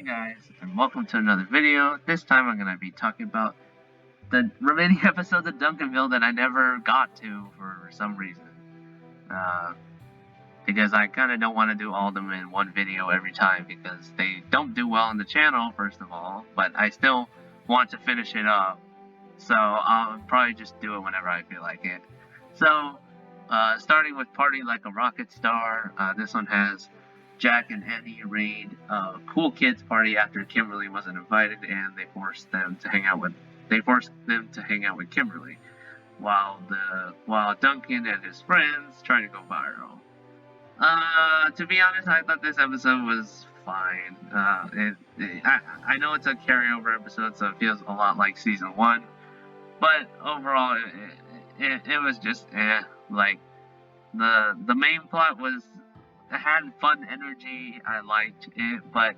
guys, and welcome to another video. This time I'm going to be talking about the remaining episodes of Duncanville that I never got to for some reason. Because I kind of don't want to do all of them in one video every time because they don't do well on the channel, first of all, but I still want to finish it up. So I'll probably just do it whenever I feel like it. So, starting with Party Like a Rocket Star, this one has Jack and Annie raid a cool kids party after Kimberly wasn't invited, and they forced them to hang out with Kimberly, while Duncan and his friends try to go viral. To be honest, I thought this episode was fine. I know it's a carryover episode, so it feels a lot like season 1, but overall, it was just like the main plot had fun energy. I liked it, but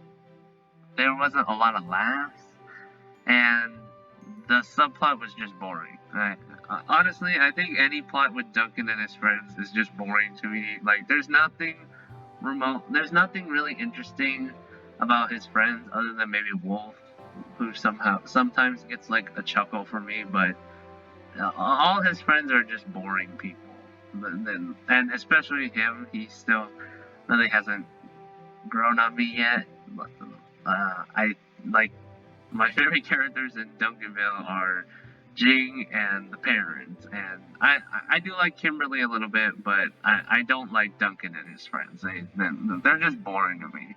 there wasn't a lot of laughs, and the subplot was just boring. Honestly, I think any plot with Duncan and his friends is just boring to me. Like, there's nothing really interesting about his friends other than maybe Wolf, who sometimes gets like a chuckle from me, but all his friends are just boring people. And especially him, he still really hasn't grown on me yet. I like my favorite characters in Duncanville are Jing and the parents, and I do like Kimberly a little bit, but I don't like Duncan and his friends. They're just boring to me.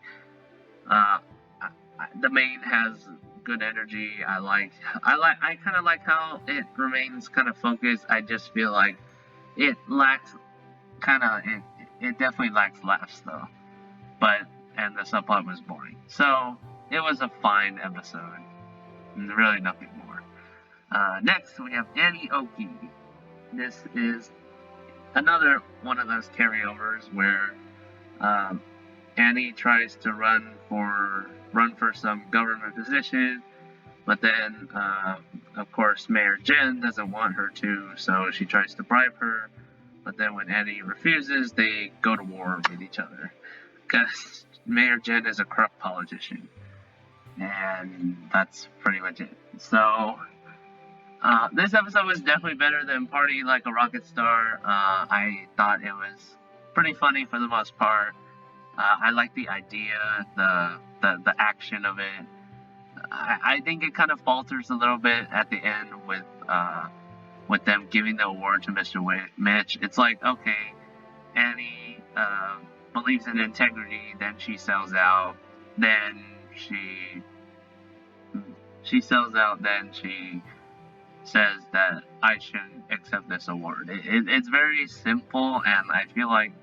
The main has good energy. I kind of like how it remains kind of focused. I just feel like it lacks it definitely lacks laughs though, and the subplot was boring. So it was a fine episode, really nothing more. Next we have Annie Oakie. This is another one of those carryovers where Annie tries to run for some government position, but then of course Mayor Jen doesn't want her to, so she tries to bribe her. But then when Annie refuses, they go to war with each other, because Mayor Jen is a corrupt politician. And that's pretty much it. So, this episode was definitely better than Party Like a Rocket Star. I thought it was pretty funny for the most part. I like the idea, the action of it. I think it kind of falters a little bit at the end with them giving the award to Mr. Mitch. It's like, okay, Annie believes in integrity, then she sells out, then she says that I shouldn't accept this award. It's very simple, and I feel like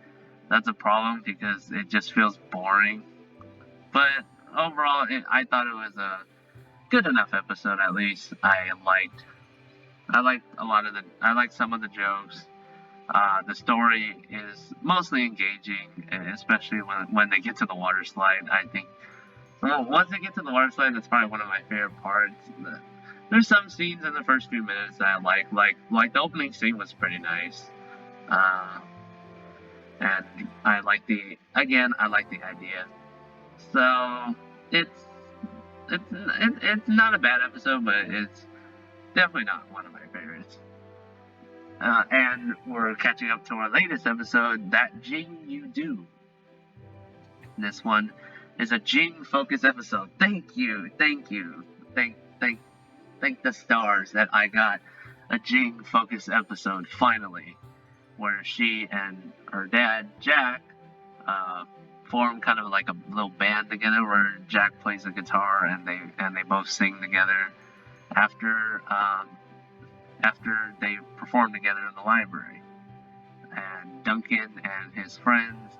that's a problem because it just feels boring. But overall, I thought it was a good enough episode. At least I liked some of the jokes. The story is mostly engaging, especially when they get to the water slide. I think, well, once they get to the water slide, that's probably one of my favorite parts. There's some scenes in the first few minutes that I like the opening scene was pretty nice. And I like the idea. So it's not a bad episode, but it's definitely not one of my favorites. And we're catching up to our latest episode, that Jing You Do. This one is a Jing focused episode. Thank you. Thank the stars that I got a Jing focused episode finally, where she and her dad Jack form kind of like a little band together, where Jack plays the guitar and they both sing together after they perform together in the library. And Duncan and his friends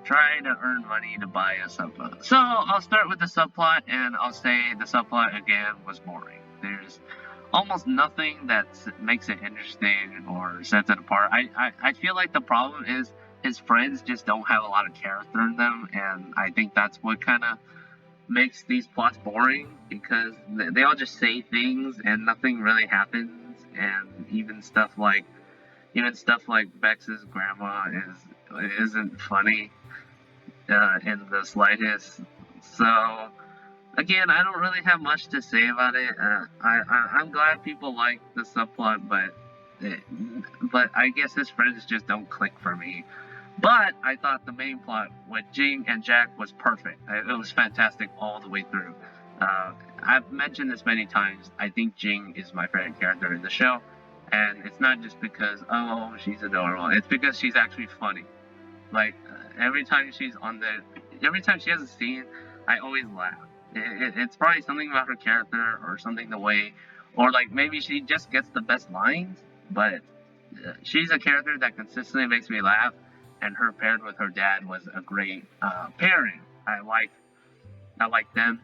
try to earn money to buy a subplot. So I'll start with the subplot, and I'll say the subplot again was boring. There's almost nothing that makes it interesting or sets it apart. I feel like the problem is his friends just don't have a lot of character in them, and I think that's what kind of makes these plots boring, because they all just say things and nothing really happens. And even stuff like Bex's grandma isn't funny in the slightest. So again, I don't really have much to say about it. I'm glad people like the subplot, but I guess his friends just don't click for me. But I thought the main plot with Jing and Jack was perfect. It was fantastic all the way through. I've mentioned this many times. I think Jing is my favorite character in the show, and it's not just because oh she's adorable. It's because she's actually funny. Like every time every time she has a scene, I always laugh. It's probably something about her character or something the way, or like maybe she just gets the best lines. But she's a character that consistently makes me laugh, and her paired with her dad was a great pairing. I like them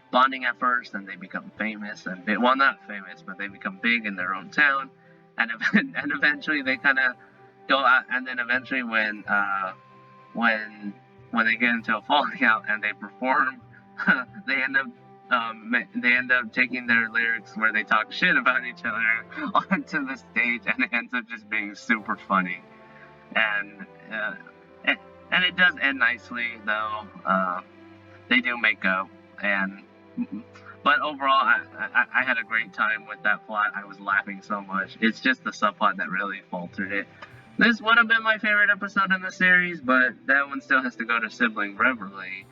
bonding at first, and they become famous, and well, not famous, but they become big in their own town, and and eventually they kind of go out, and then eventually when when they get into a falling out and they perform, they end up they end up taking their lyrics where they talk shit about each other onto the stage, and it ends up just being super funny. And it, and it does end nicely though. They do make up, and but overall, I had a great time with that plot. I was laughing so much. It's just the subplot that really faltered it. This would have been my favorite episode in the series, but that one still has to go to Sibling Revelry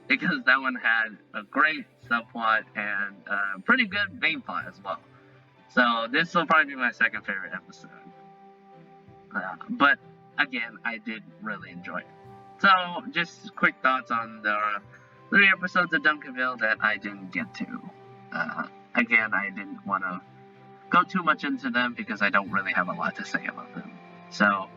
because that one had a great subplot and a pretty good main plot as well. So this will probably be my second favorite episode. But again, I did really enjoy it. So just quick thoughts on the 3 episodes of Duncanville that I didn't get to. Again, I didn't want to go too much into them because I don't really have a lot to say about them. So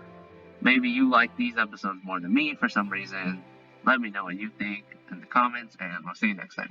maybe you like these episodes more than me for some reason. Let me know what you think in the comments, and I'll see you next time.